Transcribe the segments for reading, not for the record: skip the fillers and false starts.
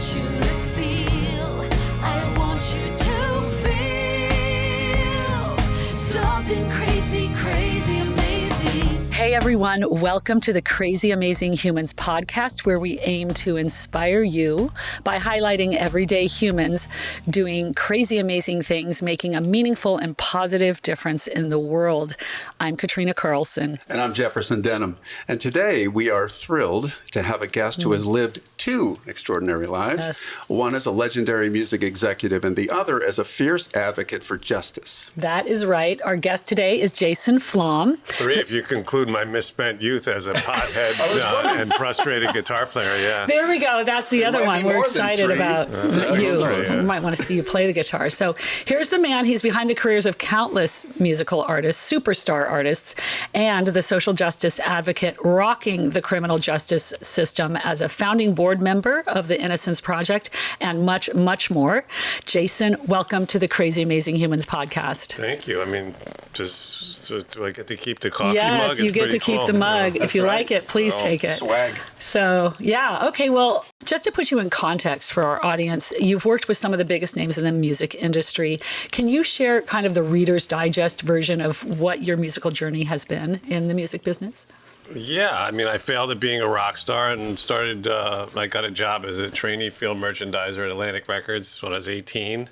want you to feel, I want you to feel something crazy, crazy, amazing. Hey everyone, welcome to the Crazy Amazing Humans podcast, where we aim to inspire you by highlighting everyday humans doing crazy amazing things, making a meaningful and positive difference in the world. I'm Katrina Carlson. And I'm Jefferson Denim. And today we are thrilled to have a guest who has lived two extraordinary lives. Yes. One as a legendary music executive and the other as a fierce advocate for justice. That is right. Our guest today is Jason Flom. Three, if you conclude my misspent youth as a pothead and frustrated guitar player, yeah. There we go. That's the other one. We're excited about you. Yeah. We might want to see you play the guitar. So here's the man. He's behind the careers of countless musical artists, superstar artists, and the social justice advocate, rocking the criminal justice system as a founding board member of the Innocence Project, and much, much more. Jason, welcome to the Crazy Amazing Humans podcast. Thank you. I mean, just do I get to keep the coffee mug? Yes, you It's get to pretty keep cool. the mug. If you right. like it, please take it. Swag. So, yeah. Okay. Well, just to put you in context for our audience, you've worked with some of the biggest names in the music industry. Can you share kind of the Reader's Digest version of what your musical journey has been in the music business? Yeah, I mean, I failed at being a rock star and started, I got a job as a trainee field merchandiser at Atlantic Records when I was 18.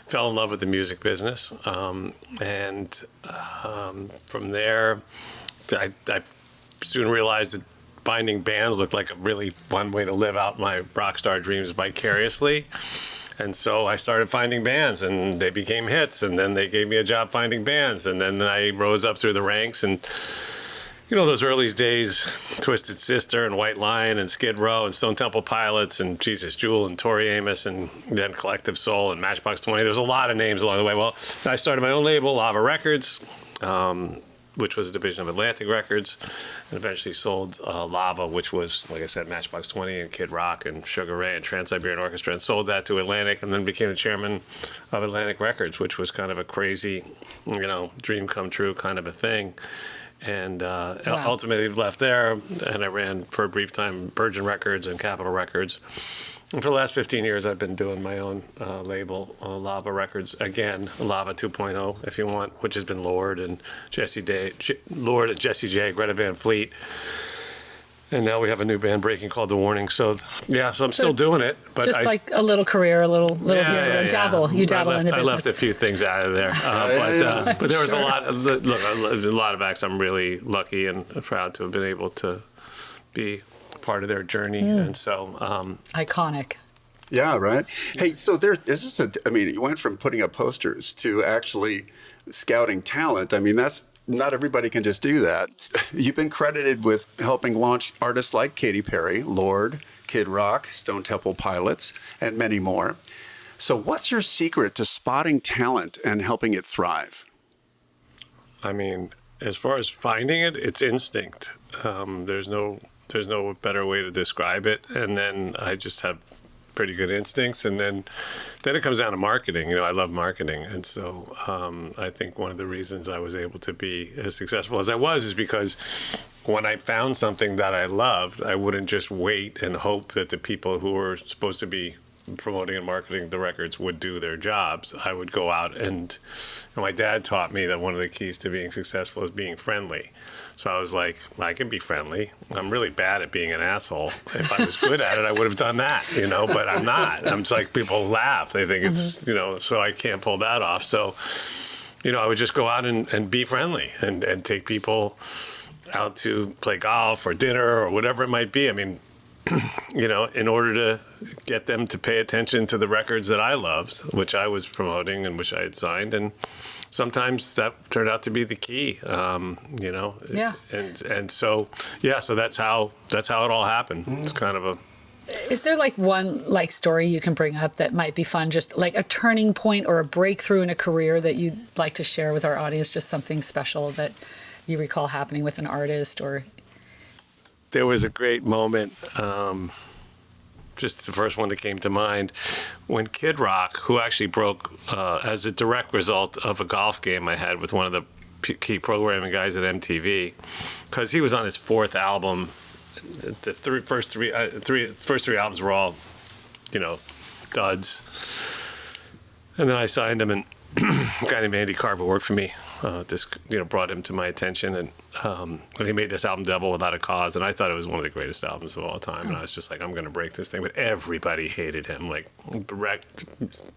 Fell in love with the music business. And from there, I soon realized that finding bands looked like a really fun way to live out my rock star dreams vicariously. And so I started finding bands, and they became hits, and then they gave me a job finding bands, and then I rose up through the ranks. And you know, those early days, Twisted Sister and White Lion and Skid Row and Stone Temple Pilots and Jesus Jewel and Tori Amos and then Collective Soul and Matchbox 20. There's a lot of names along the way. Well, I started my own label, Lava Records, which was a division of Atlantic Records, and eventually sold Lava, which was, like I said, Matchbox 20 and Kid Rock and Sugar Ray and Trans-Siberian Orchestra, and sold that to Atlantic, and then became the chairman of Atlantic Records, which was kind of a crazy, you know, dream come true kind of a thing. And ultimately left there, and I ran for a brief time Virgin Records and Capitol Records. And for the last 15 years, I've been doing my own label, Lava Records. Again, Lava 2.0, if you want, which has been Lorde and Jessie J, Greta Van Fleet. And now we have a new band breaking called The Warning. So, yeah, so I'm still doing it. But just like a little career, a little here, dabble. You dabble in the business. I left a few things out of there. But there was a lot of acts I'm really lucky and proud to have been able to be part of their journey. And so... Iconic. Yeah, right. Hey, so you went from putting up posters to actually scouting talent. I mean, not everybody can just do that. You've been credited with helping launch artists like Katy Perry, Lorde, Kid Rock, Stone Temple Pilots, and many more. So what's your secret to spotting talent and helping it thrive? I mean, as far as finding it, it's instinct. There's no better way to describe it. And then I just have pretty good instincts, and then it comes down to marketing. You know, I love marketing, and so I think one of the reasons I was able to be as successful as I was is because when I found something that I loved, I wouldn't just wait and hope that the people who were supposed to be promoting and marketing the records would do their jobs. I would go out and my dad taught me that one of the keys to being successful is being friendly. So I was like, I can be friendly. I'm really bad at being an asshole. If I was good at it, I would have done that, you know, but I'm not. I'm just like, people laugh. They think it's, you know, so I can't pull that off. So, you know, I would just go out and be friendly and take people out to play golf or dinner or whatever it might be. I mean, you know, in order to get them to pay attention to the records that I loved, which I was promoting and which I had signed. And sometimes that turned out to be the key, you know. Yeah. And so, yeah, so that's how it all happened. It's kind of a... Is there like one like story you can bring up that might be fun, just like a turning point or a breakthrough in a career that you'd like to share with our audience, just something special that you recall happening with an artist or... There was a great moment, just the first one that came to mind, when Kid Rock, who actually broke as a direct result of a golf game I had with one of the key programming guys at MTV, because he was on his fourth album. The first three albums were all duds. And then I signed him, and a guy named Andy Carver worked for me. Brought him to my attention, and he made this album, Devil Without a Cause, and I thought it was one of the greatest albums of all time. And I was just like, I'm going to break this thing. But everybody hated him. Like,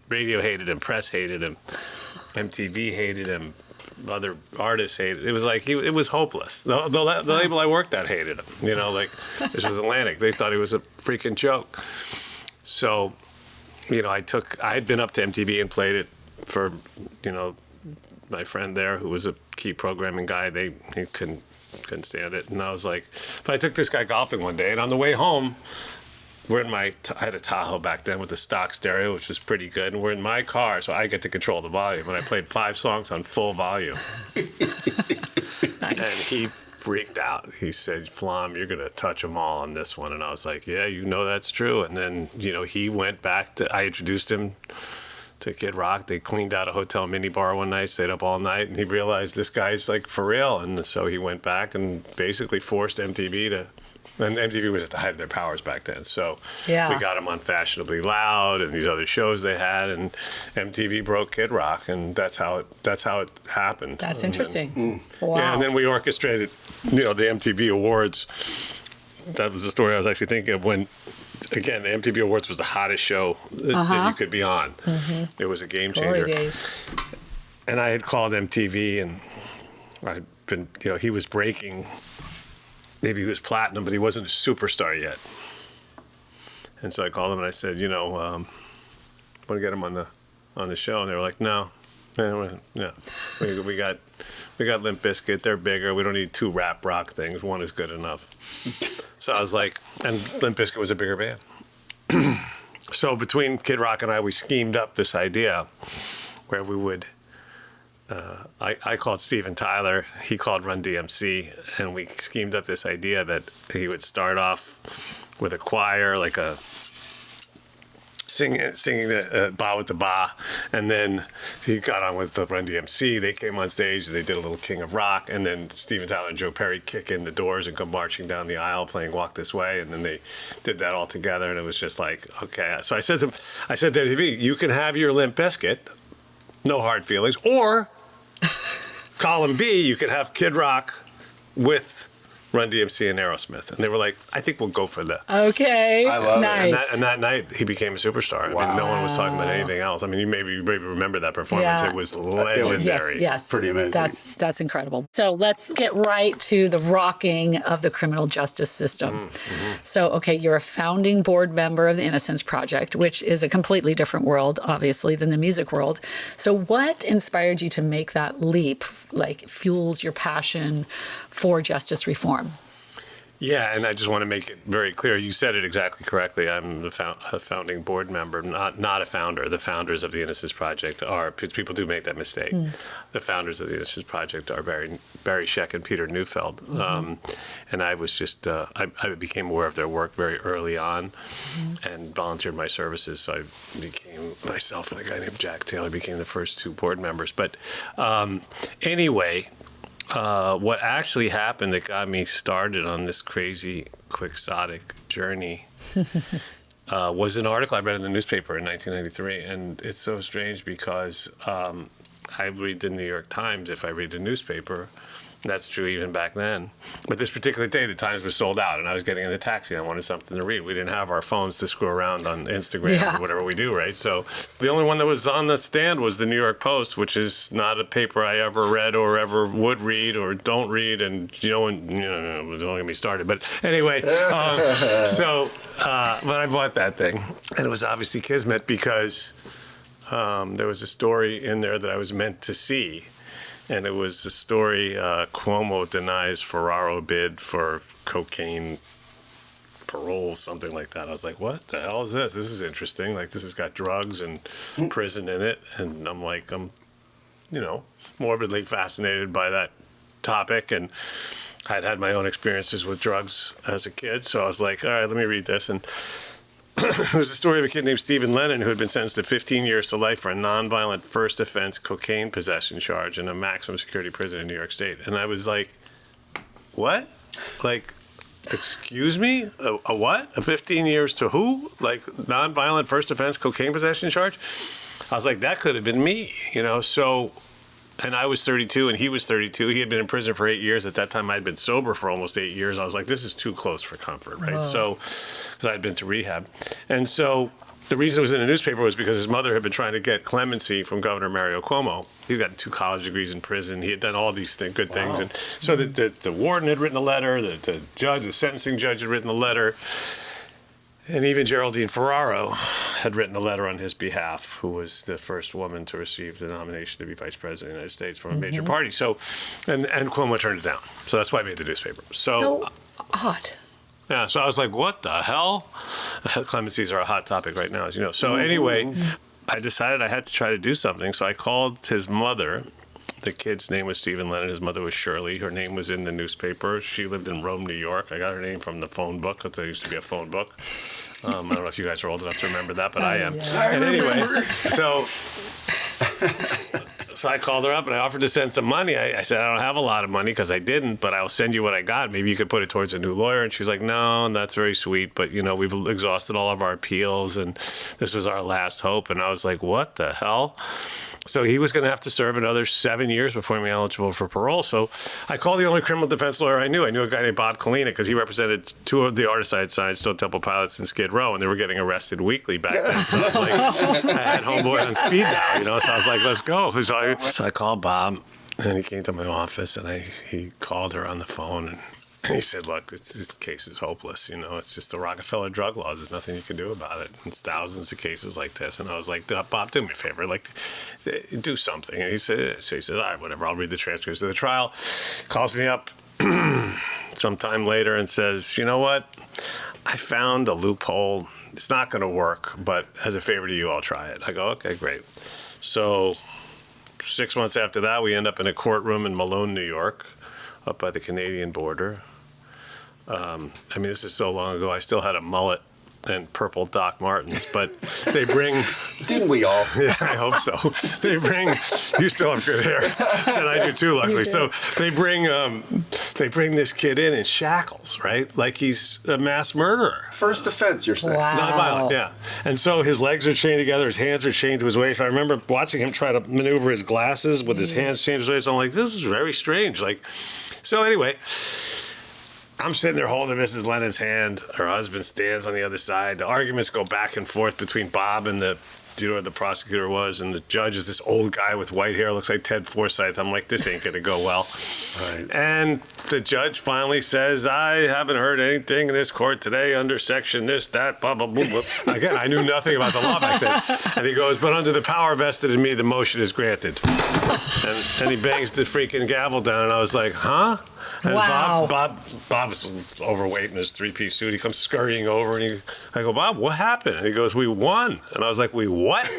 radio hated him, press hated him, MTV hated him, other artists hated him. It was like, it was hopeless. The label I worked at hated him. This was Atlantic. They thought he was a freaking joke. So, I had been up to MTV and played it for, my friend there, who was a key programming guy. He couldn't stand it. And I was like, but I took this guy golfing one day, and on the way home, I had a Tahoe back then with a stock stereo, which was pretty good. And we're in my car, so I get to control the volume. And I played 5 songs on full volume. And he freaked out. He said, Flom, you're going to touch them all on this one. And I was like, yeah, that's true. And then, he went back I introduced him to Kid Rock. They cleaned out a hotel minibar one night, stayed up all night, and he realized this guy's like for real. And so he went back and basically forced MTV to, and MTV was at the height of their powers back then. So we got him on Fashionably Loud and these other shows they had, and MTV broke Kid Rock, and that's how it happened. That's interesting. Wow. Yeah, and then we orchestrated, the MTV Awards. That was the story I was actually thinking of when, again, the MTV Awards was the hottest show that you could be on. Mm-hmm. It was a game changer. Glory days. And I had called MTV, and I'd been, he was breaking. Maybe he was platinum, but he wasn't a superstar yet. And so I called him and I said, want to get him on the show? And they were like, no. We got Limp Bizkit. They're bigger. We don't need 2 rap rock things. 1 is good enough. So I was like, and Limp Bizkit was a bigger band. So between Kid Rock and I, we schemed up this idea where we would, I called Steven Tyler, he called Run DMC, and we schemed up this idea that he would start off with a choir, like a singing the Ba with the Ba, and then he got on with the Run DMC. They came on stage, and they did a little King of Rock, and then Steven Tyler and Joe Perry kick in the doors and come marching down the aisle playing Walk This Way, and then they did that all together, and it was just like, okay. So I said to MTV, you can have your Limp Bizkit, no hard feelings, or column B, you can have Kid Rock with Run DMC and Aerosmith. And they were like, I think we'll go for that. Okay. I love nice. it. And that night, he became a superstar. Wow. I mean, no one was talking about anything else. I mean, you maybe remember that performance. Yeah. It was legendary. Yes. Pretty amazing. That's incredible. So let's get right to the rocking of the criminal justice system. Mm-hmm. So, okay, you're a founding board member of the Innocence Project, which is a completely different world, obviously, than the music world. So what inspired you to make that leap, like fuels your passion for justice reform? Yeah, and I just want to make it very clear. You said it exactly correctly. I'm a founding board member, not a founder. The founders of the Innocence Project are, people do make that mistake. The founders of the Innocence Project are Barry Scheck and Peter Neufeld. And I was just, I became aware of their work very early on and volunteered my services. So I became, myself and a guy named Jack Taylor became the first 2 board members. But anyway, what actually happened that got me started on this crazy quixotic journey was an article I read in the newspaper in 1993. And it's so strange because I read the New York Times if I read a newspaper. That's true even back then. But this particular day, the Times was sold out, and I was getting in the taxi, and I wanted something to read. We didn't have our phones to screw around on Instagram or whatever we do, right? So the only one that was on the stand was the New York Post, which is not a paper I ever read or ever would read or don't read, and don't get me started. But anyway, but I bought that thing, and it was obviously kismet because there was a story in there that I was meant to see. And it was the story, Cuomo denies Ferraro bid for cocaine parole, something like that. I was like, what the hell is this? This is interesting. Like, this has got drugs and prison in it. And I'm like, morbidly fascinated by that topic. And I'd had my own experiences with drugs as a kid. So I was like, all right, let me read this. And it was the story of a kid named Steven Lennon who had been sentenced to 15 years to life for a nonviolent first offense cocaine possession charge in a maximum security prison in New York State. And I was like, what? Like, excuse me? A what? A 15 years to who? Like, nonviolent first offense cocaine possession charge? I was like, that could have been me, you know? So, and I was 32 and he was 32. He had been in prison for 8 years. At that time, I'd been sober for almost 8 years. I was like, this is too close for comfort, right? Whoa. So, because I'd been to rehab. And so the reason it was in the newspaper was because his mother had been trying to get clemency from Governor Mario Cuomo. He'd gotten 2 college degrees in prison. He had done all these good things. And so the warden had written a letter. The judge, the sentencing judge had written a letter. And even Geraldine Ferraro had written a letter on his behalf, who was the first woman to receive the nomination to be vice president of the United States from a major party. So, and Cuomo turned it down. So that's why I made the newspaper. So odd. Yeah, so I was like, what the hell? Clemencies are a hot topic right now, as you know. So anyway, I decided I had to try to do something. So I called his mother. The kid's name was Steven Lennon. His mother was Shirley. Her name was in the newspaper. She lived in Rome, New York. I got her name from the phone book, because there used to be a phone book. I don't know if you guys are old enough to remember that, but I am. Yeah. And anyway, so I called her up and I offered to send some money. I said, I don't have a lot of money because I didn't, but I'll send you what I got. Maybe you could put it towards a new lawyer. And she's like, no, that's very sweet. But, you know, we've exhausted all of our appeals and this was our last hope. And I was like, what the hell? So he was going to have to serve another 7 years before being eligible for parole. So I called the only criminal defense lawyer I knew. I knew a guy named Bob Kalina because he represented 2 of the artists I had signed, Stone Temple Pilots and Skid Row, and they were getting arrested weekly back then. So I was like, I had homeboy on speed dial, you know, so I was like, let's go. So I called Bob, and he came to my office, and he called her on the phone, and he said, look, this case is hopeless. You know, it's just the Rockefeller drug laws. There's nothing you can do about it. It's thousands of cases like this. And I was like, Bob, do me a favor. Like, do something. And he said, all right, whatever. I'll read the transcripts of the trial. Calls me up sometime later and says, you know what? I found a loophole. It's not going to work, but as a favor to you, I'll try it. I go, okay, great. So 6 months after that, we end up in a courtroom in Malone, New York, up by the Canadian border. I mean, this is so long ago, I still had a mullet and purple Doc Martens, but they bring... Didn't we all? Yeah, I hope so. They bring... You still have good hair. And I do too, luckily. So they bring this kid in shackles, right? Like he's a mass murderer. First offense, you're saying? Wow. Nonviolent, yeah. And so his legs are chained together, his hands are chained to his waist. I remember watching him try to maneuver his glasses with his hands chained to his waist. I'm like, this is very strange. Like, so anyway... I'm sitting there holding Mrs. Lennon's hand. Her husband stands on the other side. The arguments go back and forth between Bob and the prosecutor was, and the judge is this old guy with white hair, looks like Ted Forsyth. I'm like, this ain't going to go well. Right. And the judge finally says, I haven't heard anything in this court today under section this, that, blah, blah, blah, blah. Again, I knew nothing about the law back then. And he goes, but under the power vested in me, the motion is granted. And he bangs the freaking gavel down, and I was like, huh? And wow. Bob was overweight in his 3-piece suit. He comes scurrying over, and I go, Bob, what happened? And he goes, we won. And I was like, we what?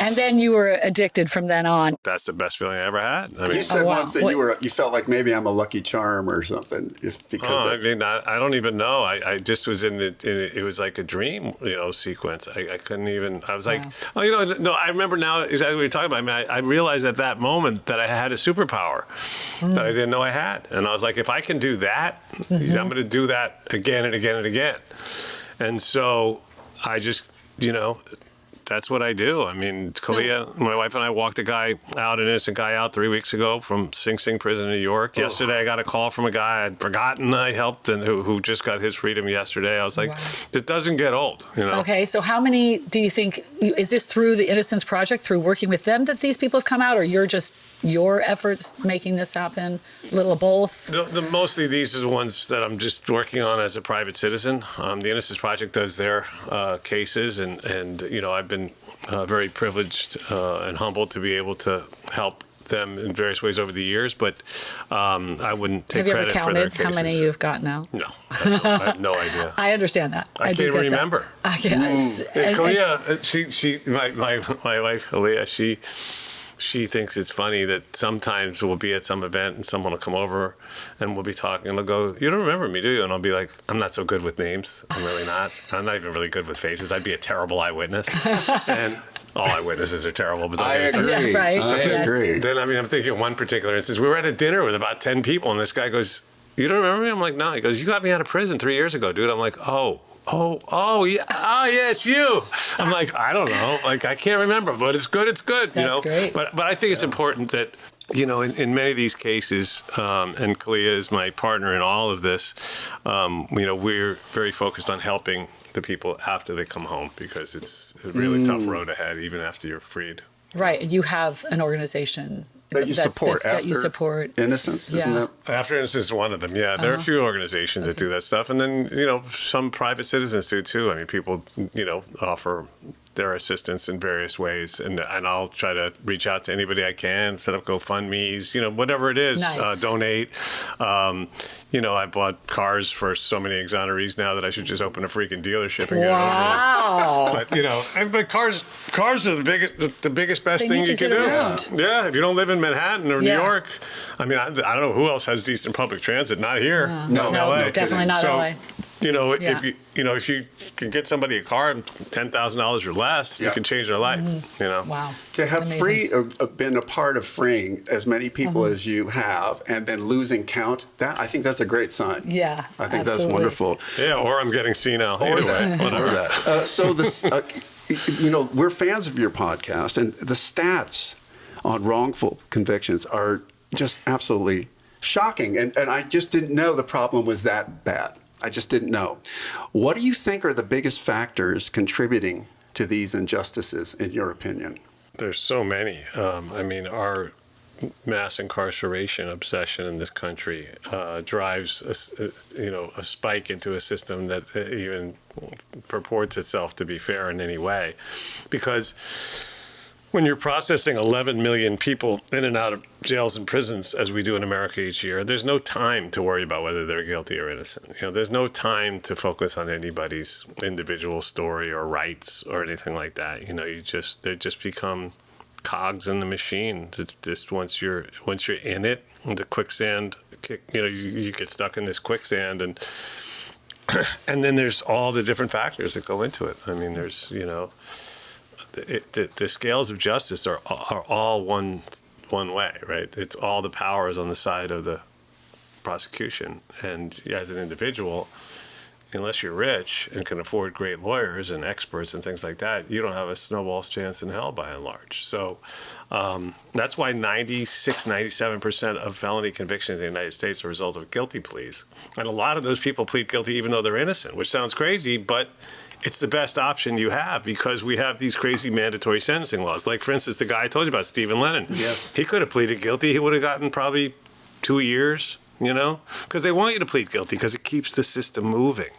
And then you were addicted from then on. That's the best feeling I ever had. I mean, you said once that you felt like maybe I'm a lucky charm or something. I don't even know. I just was it was like a dream, sequence. I couldn't even, I was like, no, I remember now exactly what you're talking about. I mean, I realized at that moment that I had a superpower that I didn't know I had. And I was like, if I can do that, I'm going to do that again and again and again. And so I just, that's what I do. I mean, Kalia, my wife and I walked an innocent guy out 3 weeks ago from Sing Sing prison in New York. Yesterday, I got a call from a guy I'd forgotten I helped and who just got his freedom yesterday. I was like, it doesn't get old, Okay, so how many do you think, is this through the Innocence Project, through working with them that these people have come out, or you're just your efforts making this happen? A little of both? Mostly these are the ones that I'm just working on as a private citizen. The Innocence Project does their cases, and I've been very privileged and humbled to be able to help them in various ways over the years, but I wouldn't take credit for their cases. Have you ever counted how many you've got now? No, I have no idea. I understand that. I can't remember. Kalia, my wife Kalia, she thinks it's funny that sometimes we'll be at some event and someone will come over and we'll be talking and they'll go, you don't remember me, do you? And I'll be like, I'm not so good with names. I'm really not. I'm not even really good with faces. I'd be a terrible eyewitness. And all eyewitnesses are terrible. But I agree. Yeah, right. I agree. Then, I'm thinking of one particular instance. We were at a dinner with about 10 people and this guy goes, you don't remember me? I'm like, no. He goes, you got me out of prison 3 years ago, dude. I'm like, yeah, yeah, it's you. I'm like, I don't know. Like, I can't remember, but it's good. That's great. But I think it's important that, in many of these cases, and Kalia is my partner in all of this, we're very focused on helping the people after they come home, because it's a really tough road ahead, even after you're freed. Right. You have an organization that you support. Innocence, isn't that? After Innocence is one of them, yeah. There are a few organizations that do that stuff. And then, some private citizens do too. I mean, people, offer their assistance in various ways. And I'll try to reach out to anybody I can, set up GoFundMes, whatever it is, nice. Donate. I bought cars for so many exonerees now that I should just open a freaking dealership and get it over. But cars are the biggest, best thing you can do. Yeah, if you don't live in Manhattan or New York, I mean, I don't know who else has decent public transit. Not here. No, definitely not LA. If you can get somebody a car, $10,000 or less, you can change their life. Wow. To have been a part of freeing as many people as you have, and then losing count, I think that's a great sign. Yeah, I think that's wonderful. Yeah, or I'm getting senile. Either way, whatever. So this, we're fans of your podcast, and the stats on wrongful convictions are just absolutely shocking. And I just didn't know the problem was that bad. I just didn't know. What do you think are the biggest factors contributing to these injustices, in your opinion? There's so many. Our mass incarceration obsession in this country drives a spike into a system that even purports itself to be fair in any way, because when you're processing 11 million people in and out of jails and prisons, as we do in America each year, there's no time to worry about whether they're guilty or innocent. There's no time to focus on anybody's individual story or rights or anything like that. They just become cogs in the machine. It's just once you're in it, the quicksand, you get stuck in this quicksand, and then there's all the different factors that go into it. I mean, there's the scales of justice are all one way, right? It's all the powers on the side of the prosecution. And as an individual, unless you're rich and can afford great lawyers and experts and things like that, you don't have a snowball's chance in hell by and large. So that's why 97% of felony convictions in the United States are a result of guilty pleas. And a lot of those people plead guilty even though they're innocent, which sounds crazy, but it's the best option you have, because we have these crazy mandatory sentencing laws. Like, for instance, the guy I told you about, Steven Lennon. Yes. He could have pleaded guilty. He would have gotten probably 2 years, because they want you to plead guilty because it keeps the system moving.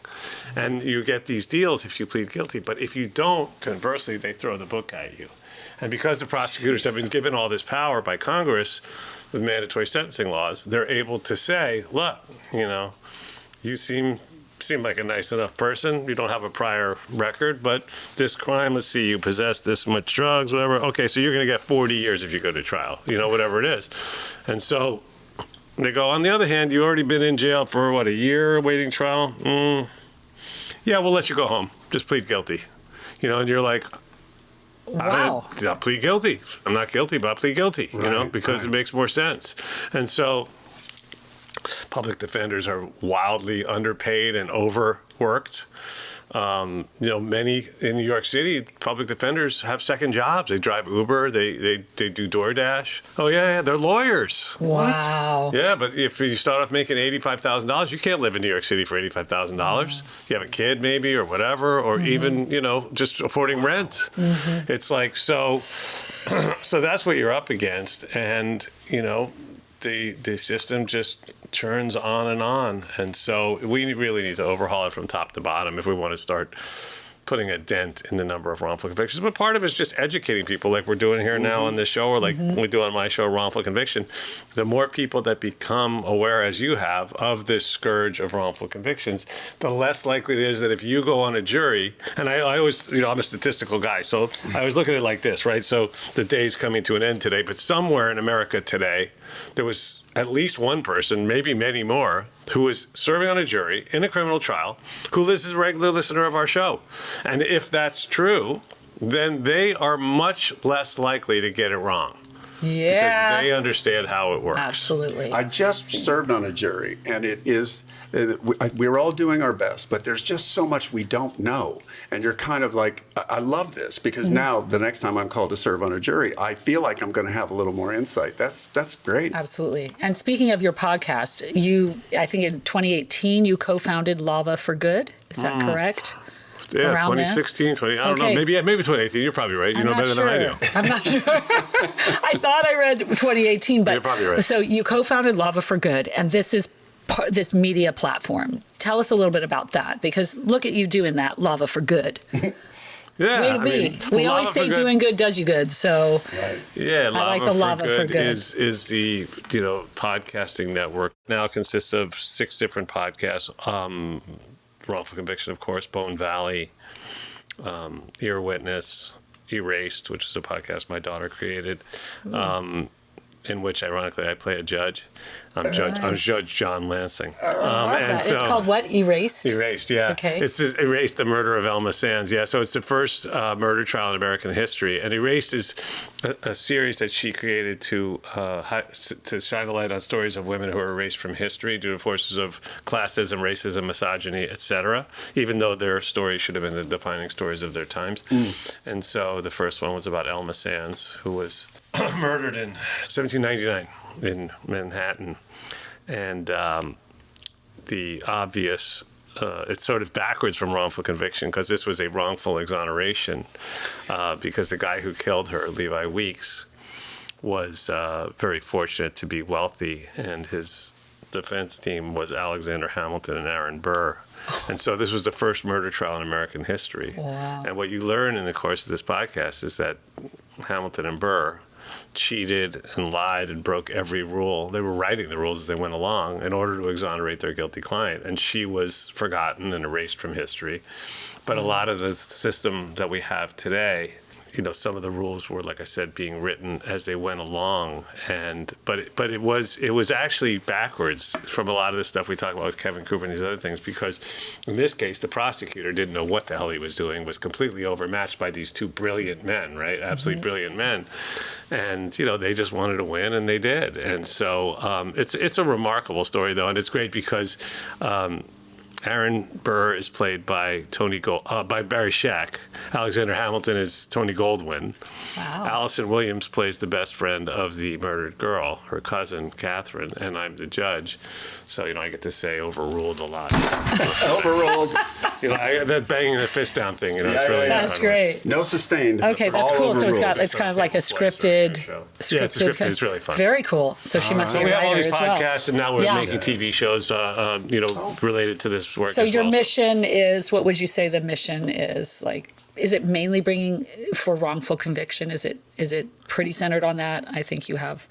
And you get these deals if you plead guilty. But if you don't, conversely, they throw the book at you. And because the prosecutors have been given all this power by Congress with mandatory sentencing laws, they're able to say, look, you seem like a nice enough person. You don't have a prior record, but this crime, let's see, you possess this much drugs, whatever. Okay, so you're going to get 40 years if you go to trial, whatever it is. And so they go, on the other hand, you've already been in jail for, a year awaiting trial? Yeah, we'll let you go home. Just plead guilty. And you're like, wow. I'll plead guilty. I'm not guilty, but I'll plead guilty, because it makes more sense. And so public defenders are wildly underpaid and overworked. Many in New York City, public defenders have second jobs. They drive Uber, they do DoorDash. Oh, yeah, they're lawyers. Wow. What? Yeah, but if you start off making $85,000, you can't live in New York City for $85,000. You have a kid maybe or whatever, or even, just affording rent. It's like, so that's what you're up against. And, the system just churns on. And so we really need to overhaul it from top to bottom if we want to start putting a dent in the number of wrongful convictions. But part of it is just educating people like we're doing here now on this show, or like we do on my show, Wrongful Conviction. The more people that become aware, as you have, of this scourge of wrongful convictions, the less likely it is that if you go on a jury, and I always, I'm a statistical guy, so I always look at it like this, right? So the day's coming to an end today, but somewhere in America today, there was at least one person, maybe many more, who was serving on a jury in a criminal trial, who is a regular listener of our show. And if that's true, then they are much less likely to get it wrong. Yeah. Because they understand how it works. Absolutely. I just served on a jury, and it is, we're all doing our best, but there's just so much we don't know. And you're kind of like, I love this, because now the next time I'm called to serve on a jury, I feel like I'm going to have a little more insight. That's great. Absolutely. And speaking of your podcast, I think in 2018, you co-founded Lava for Good. Is that correct? Yeah, Around 2016, 20, I don't Okay. know. Maybe 2018. You're probably right. You know better than I do. I'm not sure. I thought I read 2018, but You're probably right. So you co-founded Lava for Good, and this is this media platform. Tell us a little bit about that, because look at you doing that, Lava for Good. Yeah, We always say doing good does you good, so yeah, I like the Lava for Good. is the podcasting network. Now consists of 6 different podcasts. Wrongful Conviction, of course, Bone Valley, Ear Witness, Erased, which is a podcast my daughter created, in which, ironically, I play a judge. I'm Judge John Lansing. And it's called what? Erased? Erased, yeah. Okay. It's just Erased, the murder of Elma Sands. Yeah, so it's the first murder trial in American history. And Erased is a series that she created to shine a light on stories of women who were erased from history due to forces of classism, racism, misogyny, etc., even though their stories should have been the defining stories of their times. And so the first one was about Elma Sands, who was murdered in 1799 in Manhattan. And the obvious, it's sort of backwards from wrongful conviction, because this was a wrongful exoneration, because the guy who killed her, Levi Weeks, was very fortunate to be wealthy, and his defense team was Alexander Hamilton and Aaron Burr. And so this was the first murder trial in American history. Wow. And what you learn in the course of this podcast is that Hamilton and Burr cheated and lied and broke every rule. They were writing the rules as they went along in order to exonerate their guilty client. And she was forgotten and erased from history. But a lot of the system that we have today, some of the rules were, like I said, being written as they went along. But it was actually backwards from a lot of the stuff we talk about with Kevin Cooper and these other things, because in this case, the prosecutor didn't know what the hell he was doing, was completely overmatched by these 2 brilliant men, right? Absolutely brilliant men. And, they just wanted to win, and they did. And so it's a remarkable story, though, and it's great because Aaron Burr is played by by Barry Scheck. Alexander Hamilton is Tony Goldwyn. Wow. Allison Williams plays the best friend of the murdered girl, her cousin, Catherine, and I'm the judge. So, I get to say overruled a lot. Overruled. That banging the fist down thing, it's really That's great. No sustained. Okay, that's All cool. So overruled. it's kind of like a scripted. Yeah, it's scripted. It's really fun. Very cool. So she must be So a we have all writer these as well. podcasts, and now we're Yeah. making TV shows, related to this work. So as your well. mission is, what would you say the mission is? Like, is it mainly bringing for wrongful conviction? Is it pretty centered on that? I think you have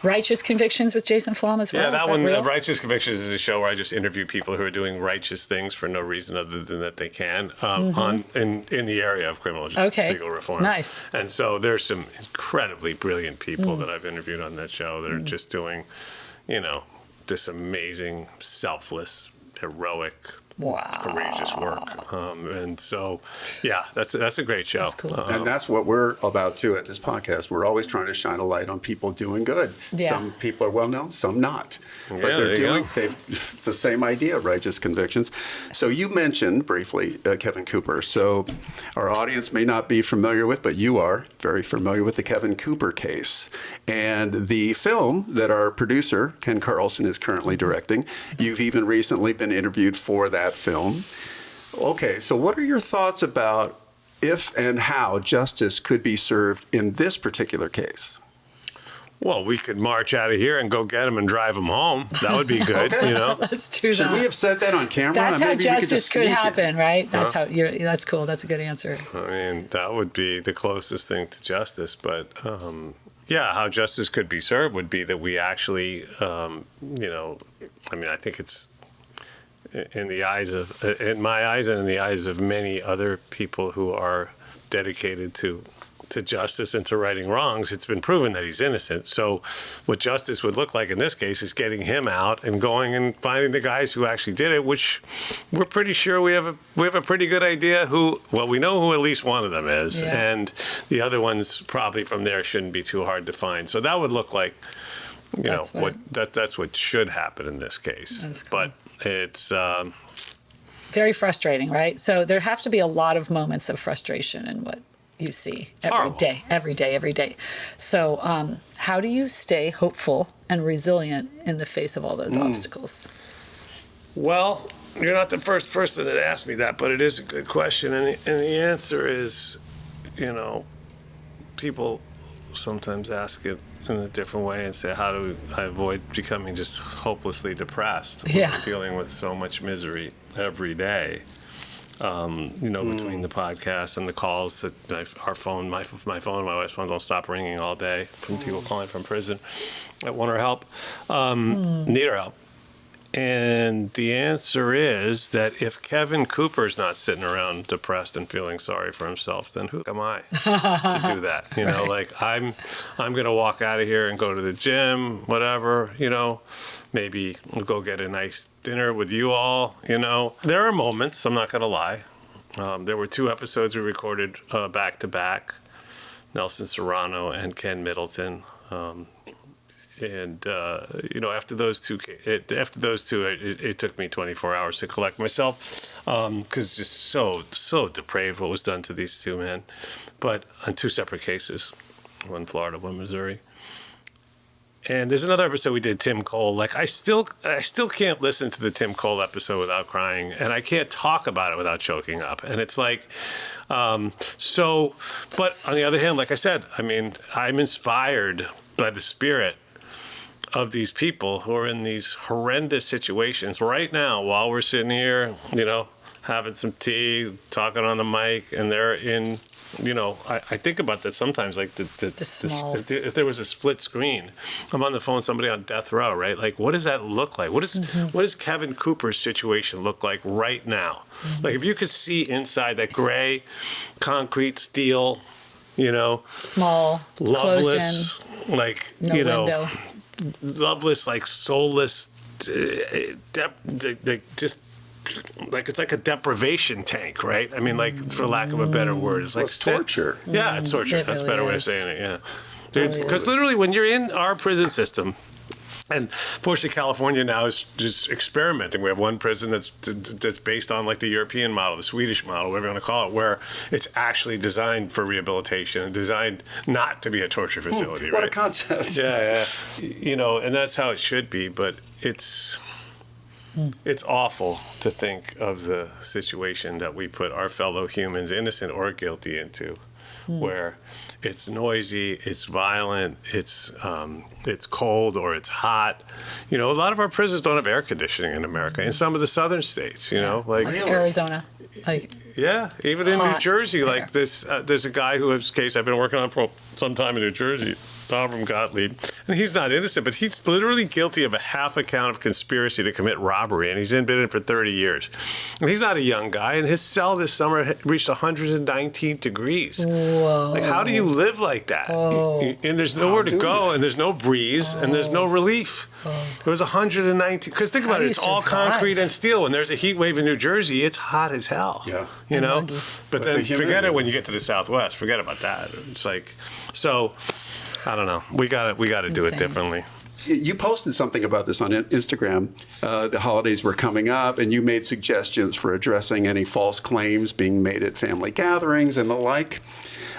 Righteous Convictions with Jason Flom as well. Yeah, Is that one, real? Righteous Convictions, is a show where I just interview people who are doing righteous things for no reason other than that they can in the area of criminal legal reform. Nice. And so there's some incredibly brilliant people that I've interviewed on that show that are just doing, this amazing, selfless, heroic, courageous work. And so, that's a great show. That's cool. And that's what we're about too at this podcast. We're always trying to shine a light on people doing good. Yeah. Some people are well known, some not. Yeah, But there you go. it's the same idea, righteous convictions. So you mentioned briefly Kevin Cooper. So our audience may not be familiar with, but you are very familiar with the Kevin Cooper case. And the film that our producer, Ken Carlson, is currently directing, you've even recently been interviewed for that film. Okay, so what are your thoughts about if and how justice could be served in this particular case? Well, we could march out of here and go get him and drive him home. That would be good, Let's do that. Should we have said that on camera? That's how Maybe we could justice just could sneak it. happen, right? That's that's cool. That's a good answer. I mean, that would be the closest thing to justice. But how justice could be served would be that we actually, I think it's in my eyes and in the eyes of many other people who are dedicated to to justice and to righting wrongs, it's been proven that he's innocent. So what justice would look like in this case is getting him out and going and finding the guys who actually did it, which we're pretty sure we have a pretty good idea who, well, we know who at least one of them is. Yeah. And the other ones probably from there shouldn't be too hard to find. So that would look like, that's what should happen in this case. That's cool. But it's very frustrating, right? So there have to be a lot of moments of frustration in what you see every day. So how do you stay hopeful and resilient in the face of all those obstacles? Well, you're not the first person that asked me that, but it is a good question. And the answer is, people sometimes ask it in a different way and say, how do I avoid becoming just hopelessly depressed? Yeah. Dealing with so much misery every day. Between the podcast and the calls that our phone, my phone and my wife's phone don't stop ringing all day from people calling from prison that want our help, need our help. And the answer is that if Kevin Cooper's not sitting around depressed and feeling sorry for himself, then who am I to do that? I'm going to walk out of here and go to the gym, whatever, maybe we'll go get a nice dinner with you all, There are moments, I'm not going to lie. There were 2 episodes we recorded back to back, Nelson Serrano and Ken Middleton. After those two, it took me 24 hours to collect myself because just so depraved what was done to these 2 men. But on 2 separate cases, one Florida, one Missouri. And there's another episode we did, Tim Cole. I still can't listen to the Tim Cole episode without crying, and I can't talk about it without choking up. And it's but on the other hand, like I said, I'm inspired by the spirit of these people who are in these horrendous situations right now while we're sitting here, having some tea, talking on the mic, and they're in, I think about that sometimes, if there was a split screen, I'm on the phone with somebody on death row, right? What does that look like? What does Kevin Cooper's situation look like right now? If you could see inside that gray concrete steel, small, loveless, window. Loveless, soulless, just it's like a deprivation tank, right? For lack of a better word, it's torture. Yeah, it's torture. It That's a really better way of is. saying it. Yeah, because literally, when you're in our prison system. And fortunately, California now is just experimenting. We have one prison that's based on the European model, the Swedish model, whatever you want to call it, where it's actually designed for rehabilitation and designed not to be a torture facility. What right? a concept! Yeah. And that's how it should be. But it's awful to think of the situation that we put our fellow humans, innocent or guilty, into, where it's noisy, it's violent, it's cold or it's hot. A lot of our prisons don't have air conditioning in America. In some of the southern states, Arizona. Yeah, even in New Jersey, there's a guy whose case I've been working on for some time in New Jersey, Tom Gottlieb, and he's not innocent, but he's literally guilty of a half a count of conspiracy to commit robbery, and he's been in for 30 years. And he's not a young guy, and his cell this summer reached 119 degrees. Whoa. How do you live like that? And there's nowhere to go, and there's no breeze, and there's no relief. It was 119. Because think about it, it's all concrete and steel. When there's a heat wave in New Jersey, it's hot as hell. Yeah. But then forget it when you get to the Southwest. Forget about that. It's so. I don't know. We got to do it differently. You posted something about this on Instagram. The holidays were coming up, and you made suggestions for addressing any false claims being made at family gatherings and the like.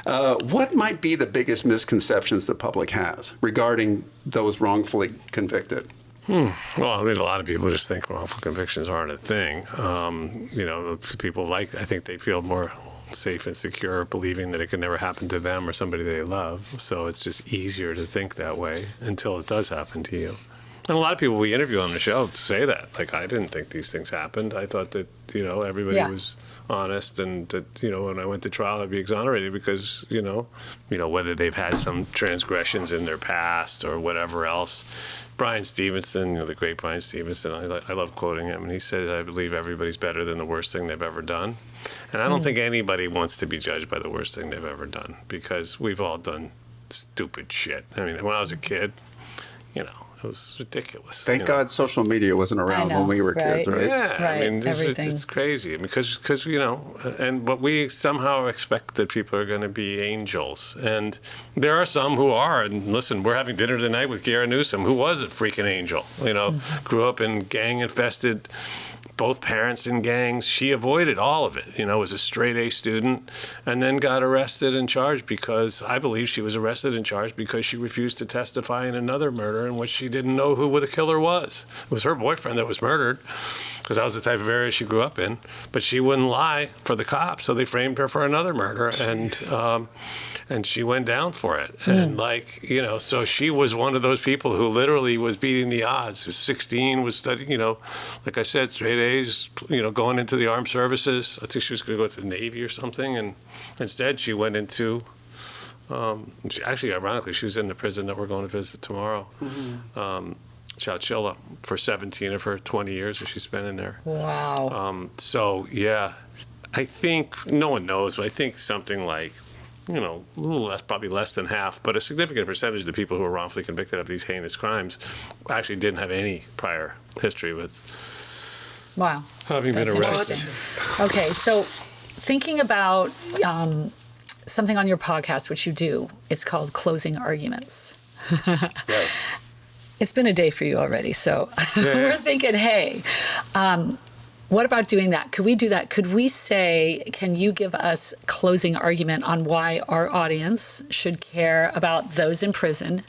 What might be the biggest misconceptions the public has regarding those wrongfully convicted? Well, a lot of people just think wrongful convictions aren't a thing. People I think they feel more safe and secure believing that it could never happen to them or somebody they love. So it's just easier to think that way until it does happen to you. And a lot of people we interview on the show say that. I didn't think these things happened. I thought that, everybody was honest and that, when I went to trial, I'd be exonerated because, whether they've had some transgressions in their past or whatever else, Brian Stevenson, the great Brian Stevenson, I love quoting him, and he says, I believe everybody's better than the worst thing they've ever done. And I don't think anybody wants to be judged by the worst thing they've ever done, because we've all done stupid shit. I mean, when I was a kid, it was ridiculous. Thank God social media wasn't around when we were kids, right? Yeah, Right, I mean, it's crazy because but we somehow expect that people are going to be angels, and there are some who are. And listen, we're having dinner tonight with Gary Newsom, who was a freaking angel. Grew up in gang-infested. Both parents in gangs. She avoided all of it, was a straight A student, and then got arrested and charged because, I believe she was arrested and charged because she refused to testify in another murder in which she didn't know who the killer was. It was her boyfriend that was murdered, because that was the type of area she grew up in. But she wouldn't lie for the cops, so they framed her for another murder, and she went down for it. And so she was one of those people who literally was beating the odds. Was 16, was studying, like I said, straight A's, going into the armed services. I think she was going to go to the Navy or something, and instead she went into, ironically, she was in the prison that we're going to visit tomorrow. Chowchilla, for 17 of her 20 years that she spent in there. Wow. I think, no one knows, but I think something like, a little less, probably less than half, but a significant percentage of the people who are wrongfully convicted of these heinous crimes actually didn't have any prior history with having been arrested. Okay, so thinking about something on your podcast, which you do, it's called Closing Arguments. Yes. It's been a day for you already, so we're thinking, hey, what about doing that? Could we do that? Could we say, can you give us closing argument on why our audience should care about those in prison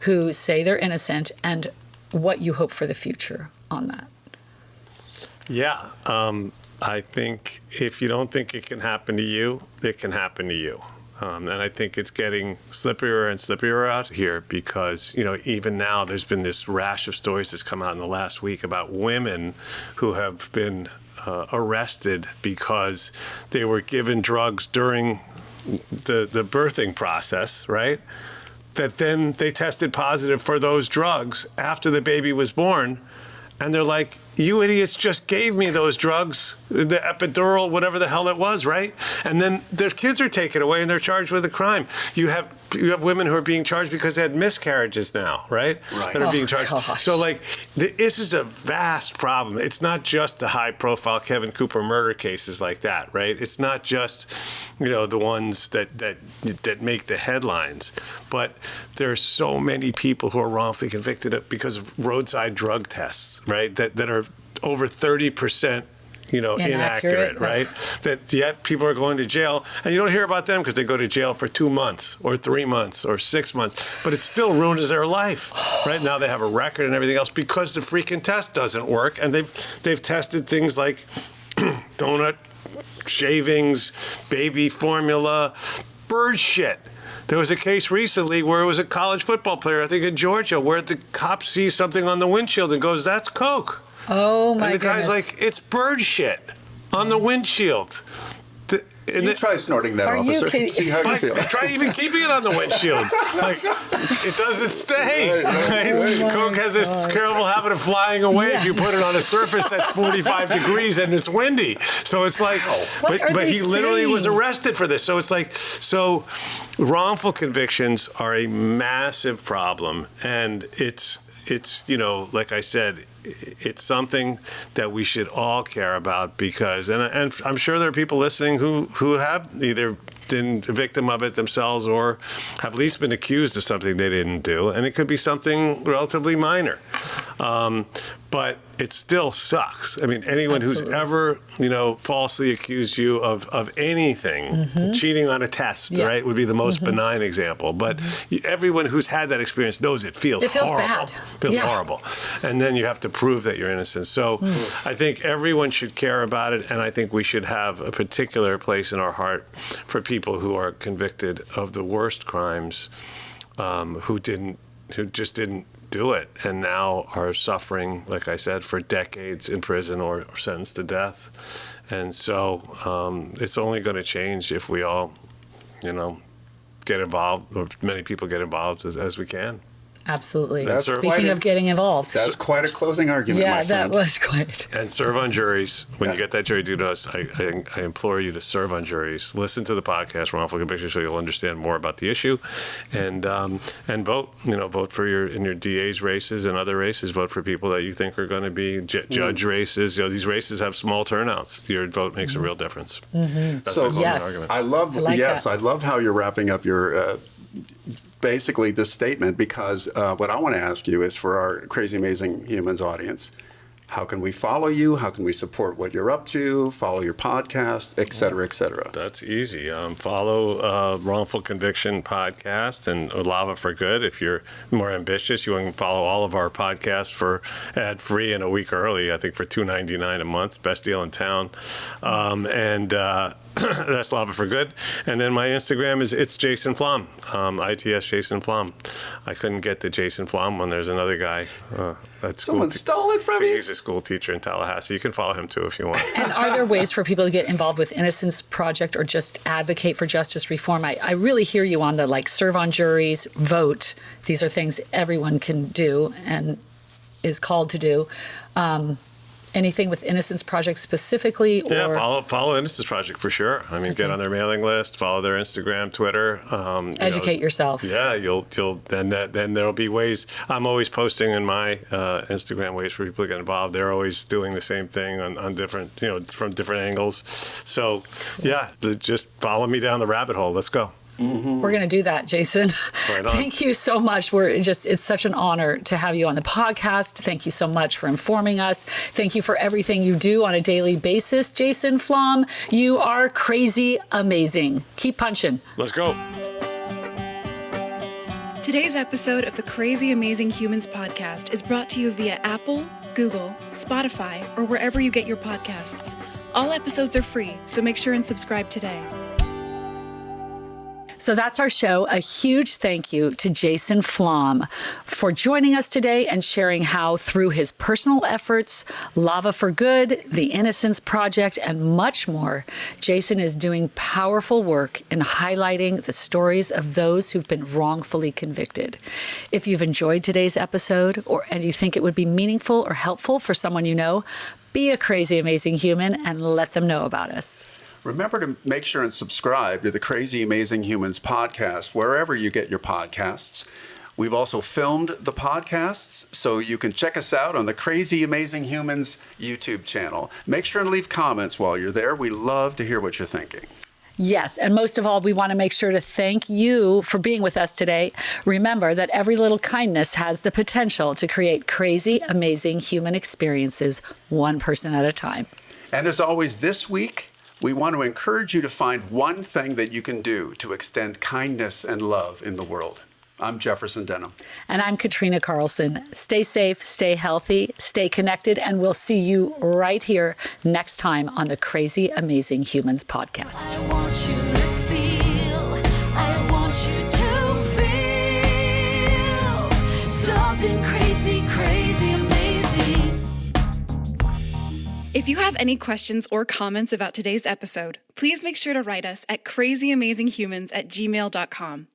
who say they're innocent, and what you hope for the future on that? Yeah. I think if you don't think it can happen to you, it can happen to you. And I think it's getting slipperier and slipperier out here because, even now there's been this rash of stories that's come out in the last week about women who have been arrested because they were given drugs during the birthing process, right? That then they tested positive for those drugs after the baby was born. And they're like, you idiots just gave me those drugs, the epidural, whatever the hell it was, right? And then their kids are taken away and they're charged with a crime. You have women who are being charged because they had miscarriages now, right? That are being charged. Gosh. So this is a vast problem. It's not just the high profile Kevin Cooper murder cases like that, right? It's not just, the ones that make the headlines, but there are so many people who are wrongfully convicted because of roadside drug tests, right? That are over 30%, inaccurate, right? That yet people are going to jail, and you don't hear about them because they go to jail for 2 months or 3 months or 6 months, but it still ruins their life, right? Now they have a record and everything else because the freaking test doesn't work, and they've tested things like donut shavings, baby formula, bird shit. There was a case recently where it was a college football player, I think in Georgia, where the cop sees something on the windshield and goes, "That's Coke." Oh my And the guy's goodness. like, "It's bird shit on the windshield." You try snorting that, officer. See how you feel. Try even keeping it on the windshield. It doesn't stay. Right. Coke has this terrible habit of flying away if you put it on a surface that's 45 degrees and it's windy. So it's like, but he literally was arrested for this. So it's like, wrongful convictions are a massive problem, and it's like I said, it's something that we should all care about because, and I'm sure there are people listening who have either been a victim of it themselves or have at least been accused of something they didn't do, and it could be something relatively minor. But it still sucks. I mean, anyone who's ever, falsely accused you of anything, cheating on a test, right, would be the most benign example. But everyone who's had that experience knows it feels horrible. Bad. Feels horrible. And then you have to prove that you're innocent. So I think everyone should care about it, and I think we should have a particular place in our heart for people who are convicted of the worst crimes, who just didn't do it and now are suffering, like I said, for decades in prison or sentenced to death. And so it's only going to change if we all, get involved, or many people get involved as we can. Absolutely. That's Speaking of getting involved. That's quite a closing argument, my yeah, friend. that was quite. And serve on juries. When you get that jury due to us, I implore you to serve on juries. Listen to the podcast, Wrongful Conviction, so you'll understand more about the issue, and vote. Vote for in your DA's races and other races. Vote for people that you think are going to be judge races. These races have small turnouts. Your vote makes a real difference. That's my closing argument. I love how you're wrapping up your. Basically this statement, because what I want to ask you is, for our Crazy Amazing Humans audience, how can we follow you? How can we support what you're up to? Follow your podcast, et cetera, et cetera. That's easy. Follow Wrongful Conviction podcast and Lava for Good. If you're more ambitious, you can follow all of our podcasts for ad-free and a week early, I think for $2.99 a month. Best deal in town. That's Lava for Good. And then my Instagram is It's Jason Flom, ITS Jason Flom. I couldn't get the Jason Flom one. There's another guy. Someone stole it from you? He's a school teacher in Tallahassee. You can follow him too if you want. And are there ways for people to get involved with Innocence Project or just advocate for justice reform? I really hear you on the serve on juries, vote. These are things everyone can do and is called to do. Anything with Innocence Project specifically? Or? Yeah, follow Innocence Project for sure. I mean, get on their mailing list, follow their Instagram, Twitter. Educate yourself. Yeah, then there'll be ways. I'm always posting in my Instagram ways for people to get involved. They're always doing the same thing on different, from different angles. So yeah, just follow me down the rabbit hole. Let's go. Mm-hmm. We're going to do that, Jason. Right on. Thank you so much. It's such an honor to have you on the podcast. Thank you so much for informing us. Thank you for everything you do on a daily basis, Jason Flom. You are crazy amazing. Keep punching. Let's go. Today's episode of the Crazy Amazing Humans podcast is brought to you via Apple, Google, Spotify, or wherever you get your podcasts. All episodes are free, so make sure and subscribe today. So that's our show. A huge thank you to Jason Flom for joining us today and sharing how, through his personal efforts, Lava for Good, the Innocence Project, and much more, Jason is doing powerful work in highlighting the stories of those who've been wrongfully convicted. If you've enjoyed today's episode and you think it would be meaningful or helpful for someone you know, be a crazy, amazing human and let them know about us. Remember to make sure and subscribe to the Crazy Amazing Humans podcast, wherever you get your podcasts. We've also filmed the podcasts, so you can check us out on the Crazy Amazing Humans YouTube channel. Make sure and leave comments while you're there. We love to hear what you're thinking. Yes, and most of all, we want to make sure to thank you for being with us today. Remember that every little kindness has the potential to create crazy, amazing human experiences, one person at a time. And as always, this week, we want to encourage you to find one thing that you can do to extend kindness and love in the world. I'm Jefferson Denim. And I'm Katrina Carlson. Stay safe, stay healthy, stay connected, and we'll see you right here next time on the Crazy Amazing Humans podcast. I want you to feel, I want you to feel something crazy, crazy, amazing. If you have any questions or comments about today's episode, please make sure to write us at crazyamanginghumans@gmail.com.